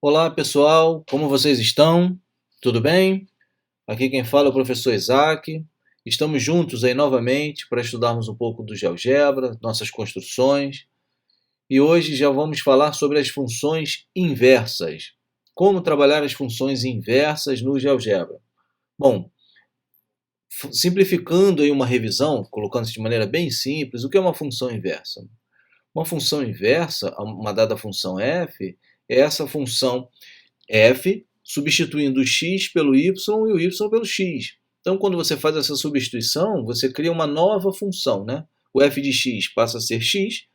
Olá pessoal, como vocês estão? Tudo bem? Aqui quem fala é o professor Isaac. Estamos juntos aí novamente para estudarmos um pouco do GeoGebra, nossas construções. E hoje já vamos falar sobre as funções inversas. Como trabalhar as funções inversas no GeoGebra. Bom, simplificando aí uma revisão, colocando isso de maneira bem simples, o que é uma função inversa? Uma função inversa, uma dada função f, é essa função f substituindo o x pelo y e o y pelo x. Então, quando você faz essa substituição, você cria uma nova função, né? O f de x passa a ser x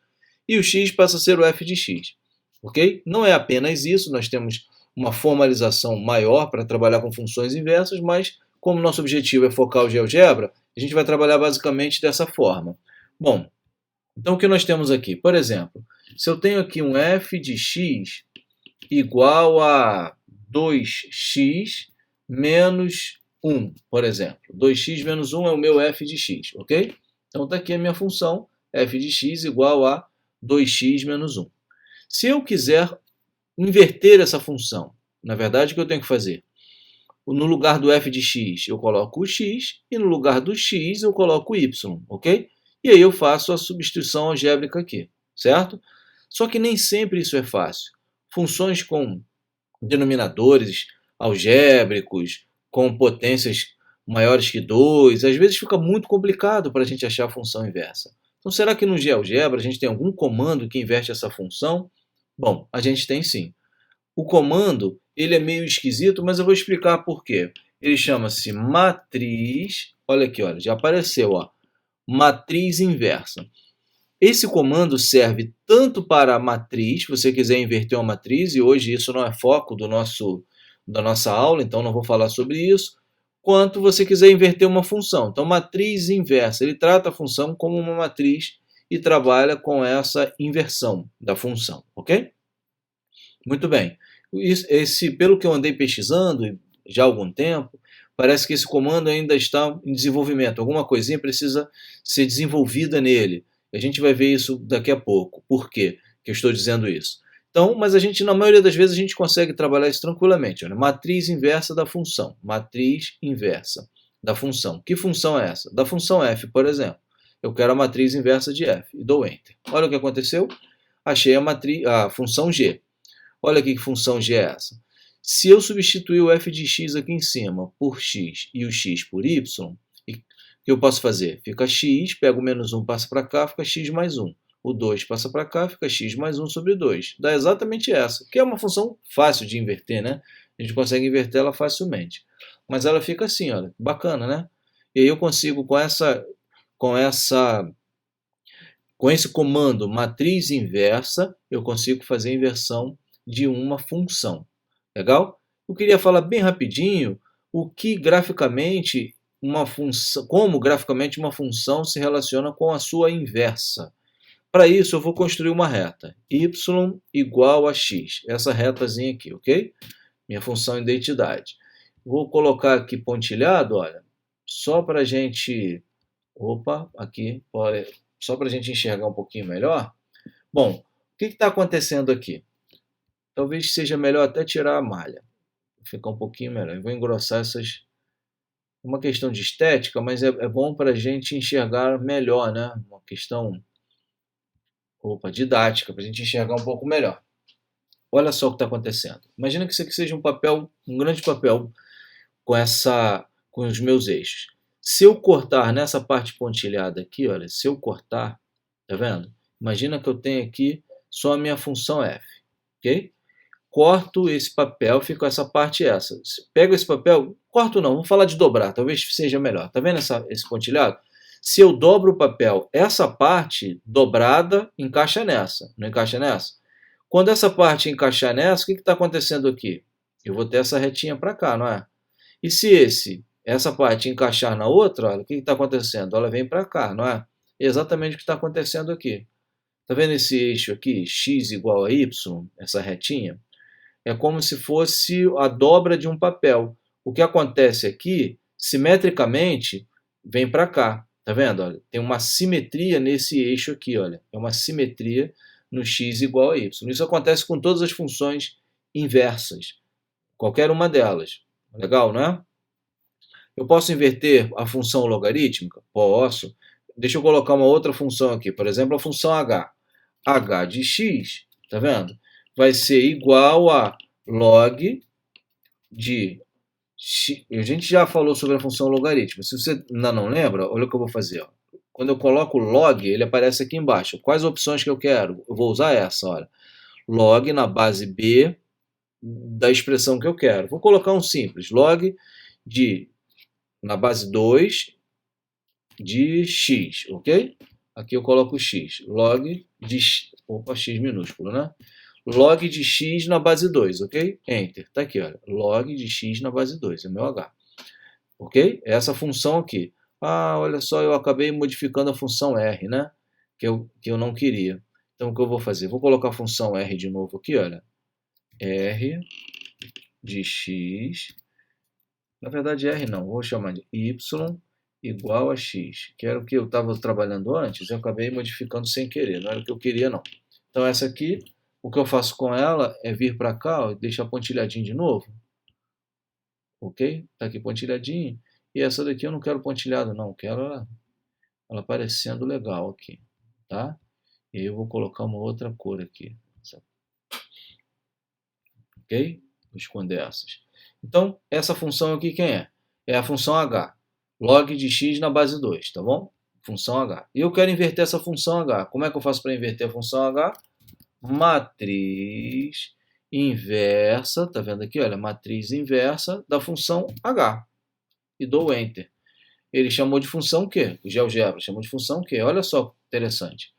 e o x passa a ser o f de x. Ok? Não é apenas isso, nós temos uma formalização maior para trabalhar com funções inversas, mas como nosso objetivo é focar o GeoGebra, a gente vai trabalhar basicamente dessa forma. Bom, então o que nós temos aqui? Por exemplo, se eu tenho aqui um f de x igual a 2x menos 1, por exemplo. 2x menos 1 é o meu f de x, ok? Então está aqui a minha função, f de x igual a 2x menos 1. Se eu quiser inverter essa função, na verdade, o que eu tenho que fazer? No lugar do f de x, eu coloco o x, e no lugar do x, eu coloco o y, ok? E aí eu faço a substituição algébrica aqui, certo? Só que nem sempre isso é fácil. Funções com denominadores algébricos, com potências maiores que 2, às vezes fica muito complicado para a gente achar a função inversa. Então, será que no GeoGebra a gente tem algum comando que inverte essa função? Bom, a gente tem sim. O comando ele é meio esquisito, mas eu vou explicar por quê. Ele chama-se matriz, olha aqui, olha, já apareceu, ó, matriz inversa. Esse comando serve tanto para a matriz, se você quiser inverter uma matriz, e hoje isso não é foco da nossa aula, então não vou falar sobre isso, quanto você quiser inverter uma função. Então, matriz inversa, ele trata a função como uma matriz e trabalha com essa inversão da função, ok? Muito bem. Pelo que eu andei pesquisando já há algum tempo, parece que esse comando ainda está em desenvolvimento. Alguma coisinha precisa ser desenvolvida nele. A gente vai ver isso daqui a pouco. Por quê que eu estou dizendo isso? Então, mas a gente, na maioria das vezes, a gente consegue trabalhar isso tranquilamente. Olha, matriz inversa da função. Matriz inversa da função. Que função é essa? Da função f, por exemplo. Eu quero a matriz inversa de f e dou Enter. Olha o que aconteceu. Achei a função g. Olha aqui que função g é essa. Se eu substituir o f de x aqui em cima por x e o x por y, o que eu posso fazer? Fica x, pego o menos 1, passa para cá, fica x mais 1. O 2 passa para cá, fica x mais 1 sobre 2. Dá exatamente essa, que é uma função fácil de inverter, né? A gente consegue inverter ela facilmente. Mas ela fica assim, olha, bacana, né? E aí eu consigo com esse comando matriz inversa, eu consigo fazer a inversão de uma função. Legal? Eu queria falar bem rapidinho o que graficamente uma função, como graficamente uma função se relaciona com a sua inversa. Para isso, eu vou construir uma reta, y igual a x, essa retazinha aqui, ok? Minha função identidade. Vou colocar aqui pontilhado, olha, só para a gente, opa, aqui, olha, só para a gente enxergar um pouquinho melhor. Bom, o que está acontecendo aqui? Talvez seja melhor até tirar a malha, ficar um pouquinho melhor. Eu vou engrossar essas. Uma questão de estética, mas é bom para a gente enxergar melhor, né? Uma questão, opa, didática, para a gente enxergar um pouco melhor. Olha só o que está acontecendo. Imagina que isso aqui seja um papel, um grande papel com os meus eixos. Se eu cortar nessa parte pontilhada aqui, olha, se eu cortar, tá vendo? Imagina que eu tenho aqui só a minha função f, ok? Corto esse papel, fica essa parte essa. Pego esse papel, corto não, vamos falar de dobrar, talvez seja melhor. Tá vendo esse pontilhado? Se eu dobro o papel, essa parte dobrada encaixa nessa, não encaixa nessa? Quando essa parte encaixar nessa, o que está acontecendo aqui? Eu vou ter essa retinha para cá, não é? E se essa parte encaixar na outra, olha, o que está acontecendo? Ela vem para cá, não é? É exatamente o que está acontecendo aqui. Está vendo esse eixo aqui, x igual a y, essa retinha? É como se fosse a dobra de um papel. O que acontece aqui, simetricamente, vem para cá. Tá vendo? Olha, tem uma simetria nesse eixo aqui. Olha. É uma simetria no x igual a y. Isso acontece com todas as funções inversas, qualquer uma delas. Legal, né? Eu posso inverter a função logarítmica? Posso. Deixa eu colocar uma outra função aqui, por exemplo, a função h. h de x, tá vendo? Vai ser igual a log de x. A gente já falou sobre a função logarítmica. Se você ainda não lembra, olha o que eu vou fazer. Ó. Quando eu coloco log, ele aparece aqui embaixo. Quais opções que eu quero? Eu vou usar essa, olha. Log na base b da expressão que eu quero. Vou colocar um simples. Log de, na base 2 de x, ok? Aqui eu coloco x. Log de x, opa, x minúsculo, né? Log de x na base 2, ok? Enter. Tá aqui, olha. Log de x na base 2, é o meu h. Ok? Essa função aqui. Ah, olha só, eu acabei modificando a função r, né? Que eu não queria. Então, o que eu vou fazer? Vou colocar a função r de novo aqui, olha. R de x. Na verdade, r não. Vou chamar de y igual a x. Que era o que eu estava trabalhando antes. Eu acabei modificando sem querer. Não era o que eu queria, não. Então, essa aqui, o que eu faço com ela é vir para cá e deixar pontilhadinho de novo. Ok? Está aqui pontilhadinho. E essa daqui eu não quero pontilhado, não. Quero ela parecendo legal aqui. Tá? E aí eu vou colocar uma outra cor aqui. Ok? Vou esconder essas. Então, essa função aqui quem é? É a função h. Log de x na base 2, tá bom? Função h. E eu quero inverter essa função h. Como é que eu faço para inverter a função h? Matriz inversa, tá vendo aqui? Olha, matriz inversa da função h. E dou Enter. Ele chamou de função o quê? O GeoGebra chamou de função o quê? Olha só que interessante.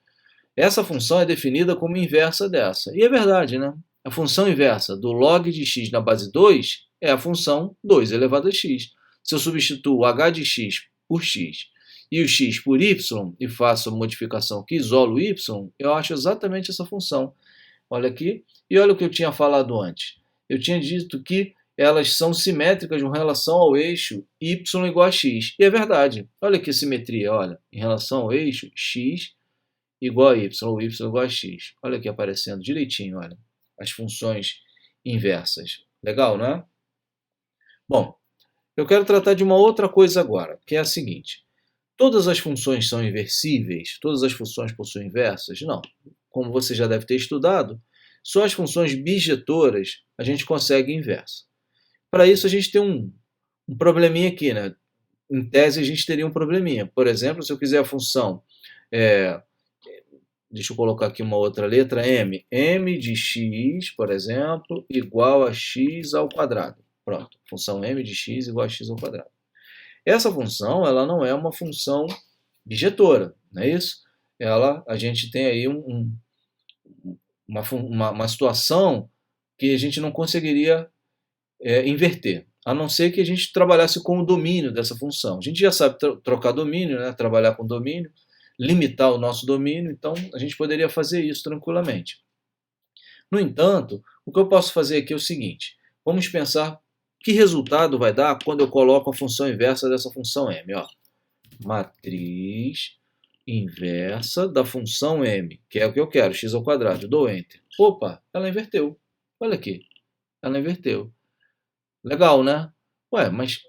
Essa função é definida como inversa dessa. E é verdade, né? A função inversa do log de x na base 2 é a função 2 elevado a x. Se eu substituo h de x por x e o x por y e faço a modificação que isolo o y, eu acho exatamente essa função. Olha aqui. E olha o que eu tinha falado antes. Eu tinha dito que elas são simétricas em relação ao eixo y igual a x. E é verdade. Olha que simetria, olha. Em relação ao eixo x igual a y, ou y igual a x. Olha aqui aparecendo direitinho, olha. As funções inversas. Legal, né? Bom, eu quero tratar de uma outra coisa agora, que é a seguinte. Todas as funções são inversíveis? Todas as funções possuem inversas? Não. Como você já deve ter estudado, só as funções bijetoras a gente consegue inversa. Para isso, a gente tem um probleminha aqui, né? Em tese, a gente teria um probleminha. Por exemplo, se eu quiser a função, deixa eu colocar aqui uma outra letra, m de x, por exemplo, igual a x ao quadrado. Pronto, função m de x igual a x ao quadrado. Essa função, ela não é uma função bijetora, não é isso? A gente tem aí uma situação que a gente não conseguiria inverter, a não ser que a gente trabalhasse com o domínio dessa função. A gente já sabe trocar domínio, né? Trabalhar com domínio, limitar o nosso domínio, então a gente poderia fazer isso tranquilamente. No entanto, o que eu posso fazer aqui é o seguinte, vamos pensar que resultado vai dar quando eu coloco a função inversa dessa função m. Ó. Matriz inversa da função m, que é o que eu quero, x ao quadrado. Dou Enter. Opa, ela inverteu. Olha aqui, ela inverteu. Legal, né? Ué, mas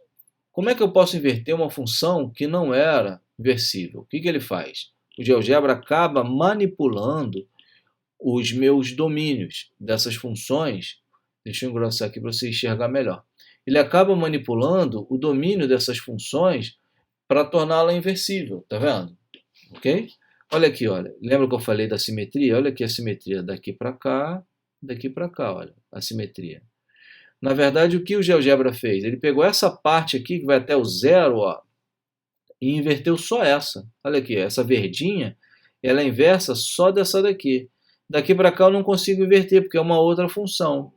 como é que eu posso inverter uma função que não era inversível? O que ele faz? O GeoGebra acaba manipulando os meus domínios dessas funções. Deixa eu engrossar aqui para você enxergar melhor. Ele acaba manipulando o domínio dessas funções para torná-la inversível, tá vendo? Ok? Olha aqui, olha. Lembra que eu falei da simetria? Olha aqui a simetria daqui para cá, olha, a simetria. Na verdade, o que o GeoGebra fez? Ele pegou essa parte aqui, que vai até o zero, ó, e inverteu só essa. Olha aqui, essa verdinha, ela é inversa só dessa daqui. Daqui para cá eu não consigo inverter, porque é uma outra função.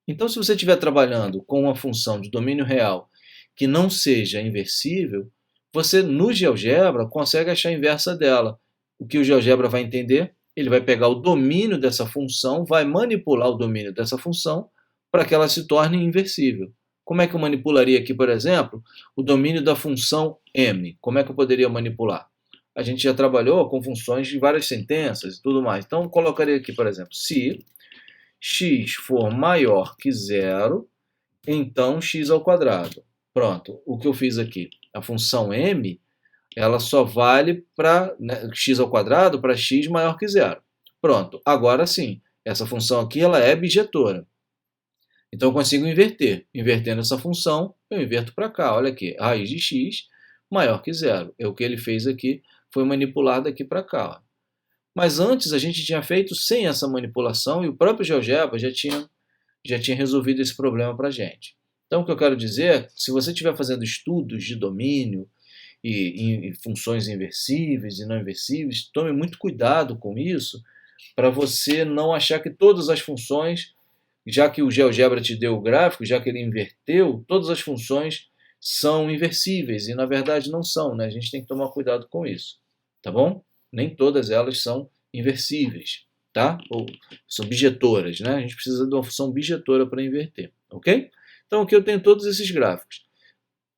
Então, se você estiver trabalhando com uma função de domínio real que não seja inversível, você, no GeoGebra, consegue achar a inversa dela. O que o GeoGebra vai entender? Ele vai pegar o domínio dessa função, vai manipular o domínio dessa função para que ela se torne inversível. Como é que eu manipularia aqui, por exemplo, o domínio da função m? Como é que eu poderia manipular? A gente já trabalhou com funções de várias sentenças e tudo mais. Então, eu colocaria aqui, por exemplo, se x for maior que zero, então x ao quadrado. Pronto, o que eu fiz aqui? A função m, ela só vale para, né, x ao quadrado para x maior que zero. Pronto, agora sim, essa função aqui ela é bijetora. Então eu consigo inverter. Invertendo essa função, eu inverto para cá. Olha aqui, raiz de x maior que zero. O que ele fez aqui foi manipulado aqui para cá. Ó. Mas antes a gente tinha feito sem essa manipulação e o próprio GeoGebra já tinha resolvido esse problema para a gente. Então o que eu quero dizer é que se você estiver fazendo estudos de domínio e funções inversíveis e não inversíveis, tome muito cuidado com isso para você não achar que todas as funções, já que o GeoGebra te deu o gráfico, já que ele inverteu, todas as funções são inversíveis, e na verdade não são, né? A gente tem que tomar cuidado com isso, tá bom? Nem todas elas são inversíveis, tá? Ou são bijetoras, né? A gente precisa de uma função bijetora para inverter, ok? Então aqui eu tenho todos esses gráficos,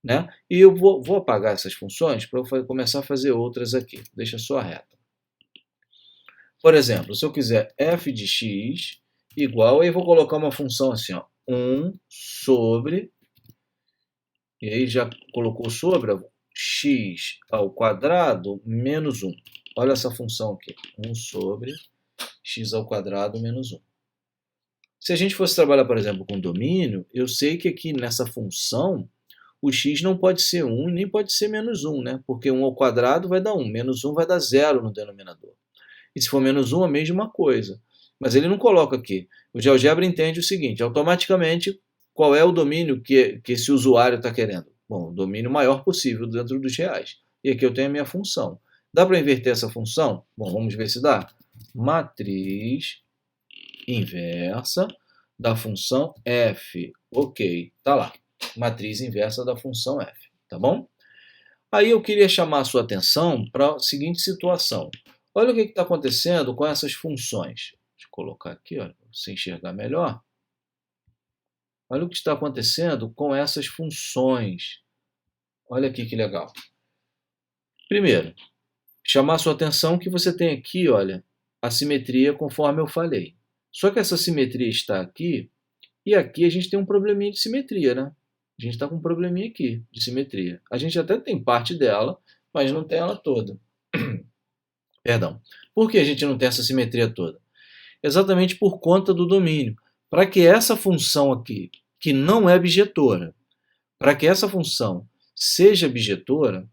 né? E eu vou apagar essas funções para eu começar a fazer outras aqui. Deixa só a reta. Por exemplo, se eu quiser f de x igual, aí eu vou colocar uma função assim, ó, 1 sobre, e aí já colocou sobre, ó, x ao quadrado menos 1. Olha essa função aqui, 1 sobre x ao quadrado menos 1. Se a gente fosse trabalhar, por exemplo, com domínio, eu sei que aqui nessa função, o x não pode ser 1 e nem pode ser menos 1, né? Porque 1 ao quadrado vai dar 1, menos 1 vai dar 0 no denominador. E se for menos 1, a mesma coisa. Mas ele não coloca aqui. O GeoGebra entende o seguinte, automaticamente, qual é o domínio que esse usuário está querendo? Bom, o domínio maior possível dentro dos reais. E aqui eu tenho a minha função. Dá para inverter essa função? Bom, vamos ver se dá. Matriz inversa da função f. Ok, tá lá. Matriz inversa da função f, tá bom? Aí eu queria chamar a sua atenção para a seguinte situação. Olha o que está acontecendo com essas funções. Deixa eu colocar aqui, para você enxergar melhor. Olha o que está acontecendo com essas funções. Olha aqui que legal. Primeiro, chamar a sua atenção que você tem aqui, olha, a simetria conforme eu falei. Só que essa simetria está aqui, e aqui a gente tem um probleminha de simetria, né? A gente está com um probleminha aqui de simetria. A gente até tem parte dela, mas não tem ela toda. Perdão. Por que a gente não tem essa simetria toda? Exatamente por conta do domínio. Para que essa função aqui, que não é bijetora, para que essa função seja bijetora,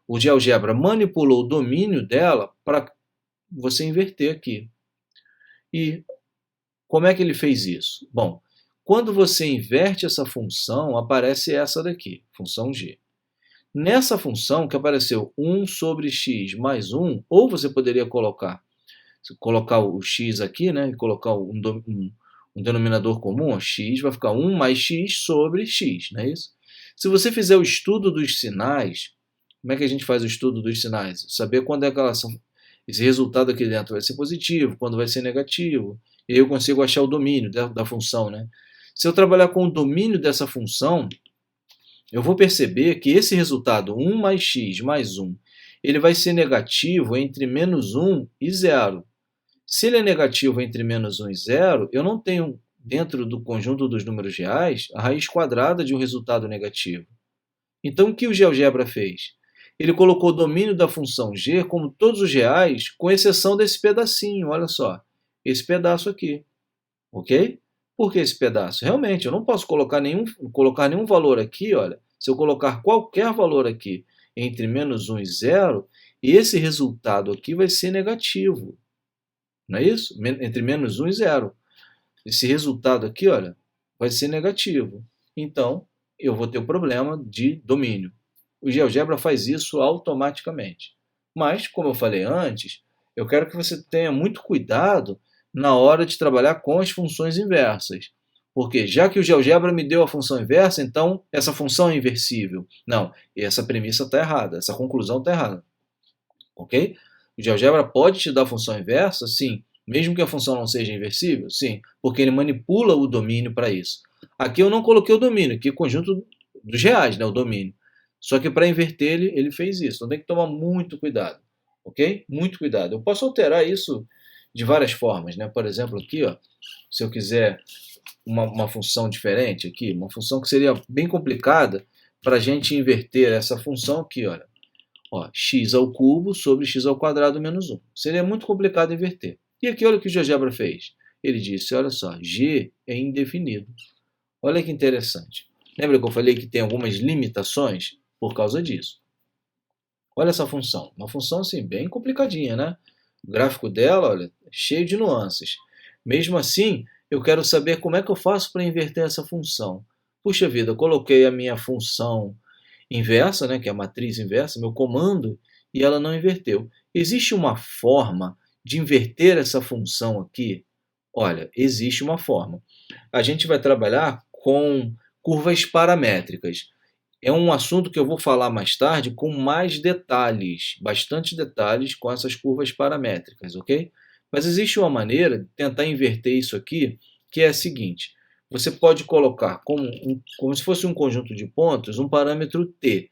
o GeoGebra manipulou o domínio dela para você inverter aqui. E como é que ele fez isso? Bom, quando você inverte essa função, aparece essa daqui, função g. Nessa função que apareceu 1 sobre x mais 1, ou você poderia colocar o x aqui, né, e colocar um denominador comum, ó, x vai ficar 1 mais x sobre x, não é isso? Se você fizer o estudo dos sinais, como é que a gente faz o estudo dos sinais? Saber quando é que esse resultado aqui dentro vai ser positivo, quando vai ser negativo, e aí eu consigo achar o domínio da função, né? Se eu trabalhar com o domínio dessa função, eu vou perceber que esse resultado 1 mais x mais 1, ele vai ser negativo entre menos 1 e 0. Se ele é negativo entre menos 1 e 0, eu não tenho, dentro do conjunto dos números reais, a raiz quadrada de um resultado negativo. Então, o que o GeoGebra fez? Ele colocou o domínio da função g como todos os reais, com exceção desse pedacinho, olha só, esse pedaço aqui, ok? Por que esse pedaço? Realmente, eu não posso colocar nenhum valor aqui, olha, se eu colocar qualquer valor aqui entre menos 1 e 0, esse resultado aqui vai ser negativo, não é isso? Entre menos 1 e 0. Esse resultado aqui, olha, vai ser negativo. Então, eu vou ter o problema de domínio. O GeoGebra faz isso automaticamente. Mas, como eu falei antes, eu quero que você tenha muito cuidado na hora de trabalhar com as funções inversas. Porque já que o GeoGebra me deu a função inversa, então essa função é inversível. Não, essa premissa está errada, essa conclusão está errada. Ok? O GeoGebra pode te dar a função inversa? Sim. Mesmo que a função não seja inversível? Sim, porque ele manipula o domínio para isso. Aqui eu não coloquei o domínio, aqui é o conjunto dos reais, né, o domínio. Só que para inverter ele fez isso. Então tem que tomar muito cuidado, ok? Muito cuidado. Eu posso alterar isso de várias formas, né? Por exemplo, aqui, ó, se eu quiser uma função diferente aqui, uma função que seria bem complicada para a gente inverter essa função aqui, olha. Ó, x ao cubo sobre x ao quadrado menos 1. Seria muito complicado inverter. E aqui, olha o que o GeoGebra fez. Ele disse, olha só, g é indefinido. Olha que interessante. Lembra que eu falei que tem algumas limitações por causa disso? Olha essa função. Uma função, assim, bem complicadinha, né? O gráfico dela, olha, cheio de nuances. Mesmo assim, eu quero saber como é que eu faço para inverter essa função. Puxa vida, eu coloquei a minha função inversa, né, que é a matriz inversa, meu comando, e ela não inverteu. Existe uma forma de inverter essa função aqui? Olha, existe uma forma. A gente vai trabalhar com curvas paramétricas. É um assunto que eu vou falar mais tarde com mais detalhes, bastante detalhes com essas curvas paramétricas, ok? Mas existe uma maneira de tentar inverter isso aqui, que é a seguinte. Você pode colocar como se fosse um conjunto de pontos, um parâmetro t.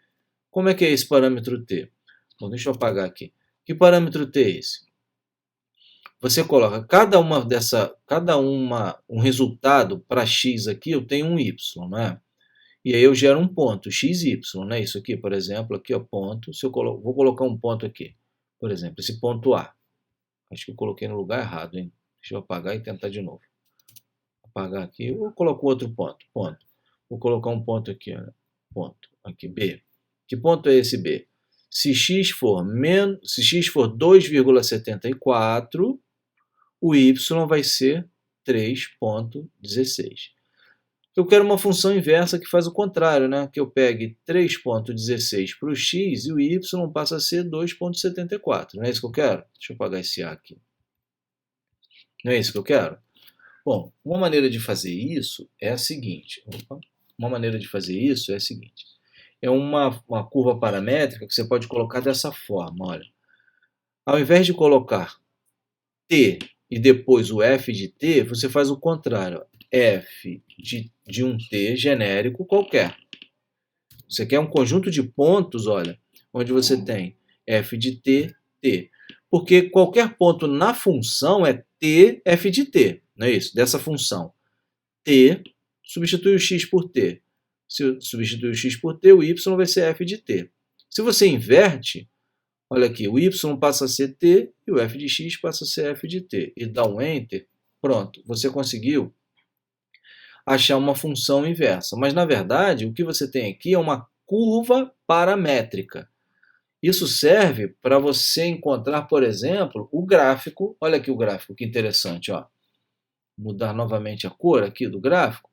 Como é que é esse parâmetro t? Bom, deixa eu apagar aqui. Que parâmetro t é esse? Você coloca um resultado para x aqui, eu tenho um y, não é? E aí eu gero um ponto, x, y, né? Isso aqui, por exemplo, aqui é ponto. Se eu vou colocar um ponto aqui, por exemplo, esse ponto A. Acho que eu coloquei no lugar errado, hein? Deixa eu apagar e tentar de novo. Apagar aqui, eu coloco outro ponto, ponto. Vou colocar um ponto aqui, olha. Ponto, aqui, B. Que ponto é esse B? Se x for 2,74, o y vai ser 3,16. Eu quero uma função inversa que faz o contrário, né? Que eu pegue 3,16 para o x e o y passa a ser 2,74. Não é isso que eu quero? Deixa eu apagar esse A aqui. Não é isso que eu quero? Bom, uma maneira de fazer isso é a seguinte. É uma curva paramétrica que você pode colocar dessa forma, olha. Ao invés de colocar t e depois o f de t, você faz o contrário. F de um t genérico qualquer. Você quer um conjunto de pontos, olha, onde você tem f de t, t. Porque qualquer ponto na função é t, f de t, não é isso? Dessa função. T, substitui o x por t. Se eu substituir o x por t, o y vai ser f de t. Se você inverte, olha aqui, o y passa a ser t e o f de x passa a ser f de t. E dá um enter, pronto, você conseguiu achar uma função inversa. Mas, na verdade, o que você tem aqui é uma curva paramétrica. Isso serve para você encontrar, por exemplo, o gráfico. Olha aqui o gráfico, que interessante. Ó. Mudar novamente a cor aqui do gráfico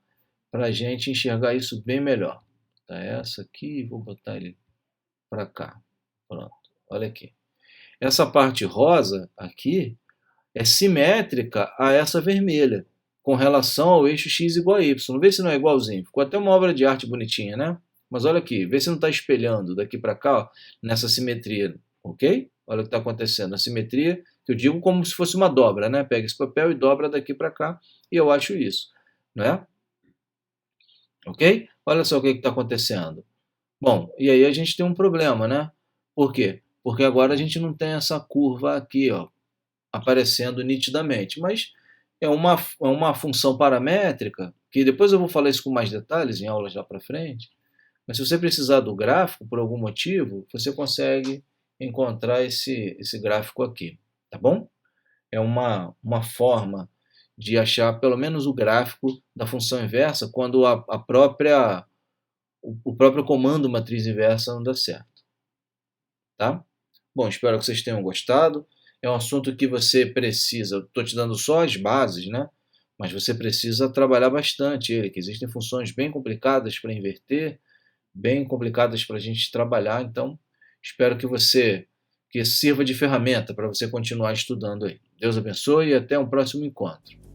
para a gente enxergar isso bem melhor. Tá essa aqui, vou botar ele para cá. Pronto, olha aqui. Essa parte rosa aqui é simétrica a essa vermelha, com relação ao eixo x igual a y. Vê se não é igualzinho. Ficou até uma obra de arte bonitinha, né? Mas olha aqui, vê se não está espelhando daqui para cá, ó, nessa simetria, ok? Olha o que está acontecendo. A simetria, que eu digo como se fosse uma dobra, né? Pega esse papel e dobra daqui para cá, e eu acho isso, né? Ok? Olha só o que está acontecendo. Bom, e aí a gente tem um problema, né? Por quê? Porque agora a gente não tem essa curva aqui, ó, aparecendo nitidamente, mas é uma função paramétrica, que depois eu vou falar isso com mais detalhes em aulas lá para frente, mas se você precisar do gráfico por algum motivo, você consegue encontrar esse gráfico aqui, tá bom? É uma forma de achar pelo menos o gráfico da função inversa quando o próprio comando matriz inversa não dá certo, tá? Bom, espero que vocês tenham gostado. É um assunto que você precisa, estou te dando só as bases, né? Mas você precisa trabalhar bastante ele, que existem funções bem complicadas para inverter, bem complicadas para a gente trabalhar, então espero que sirva de ferramenta para você continuar estudando aí. Deus abençoe e até um próximo encontro.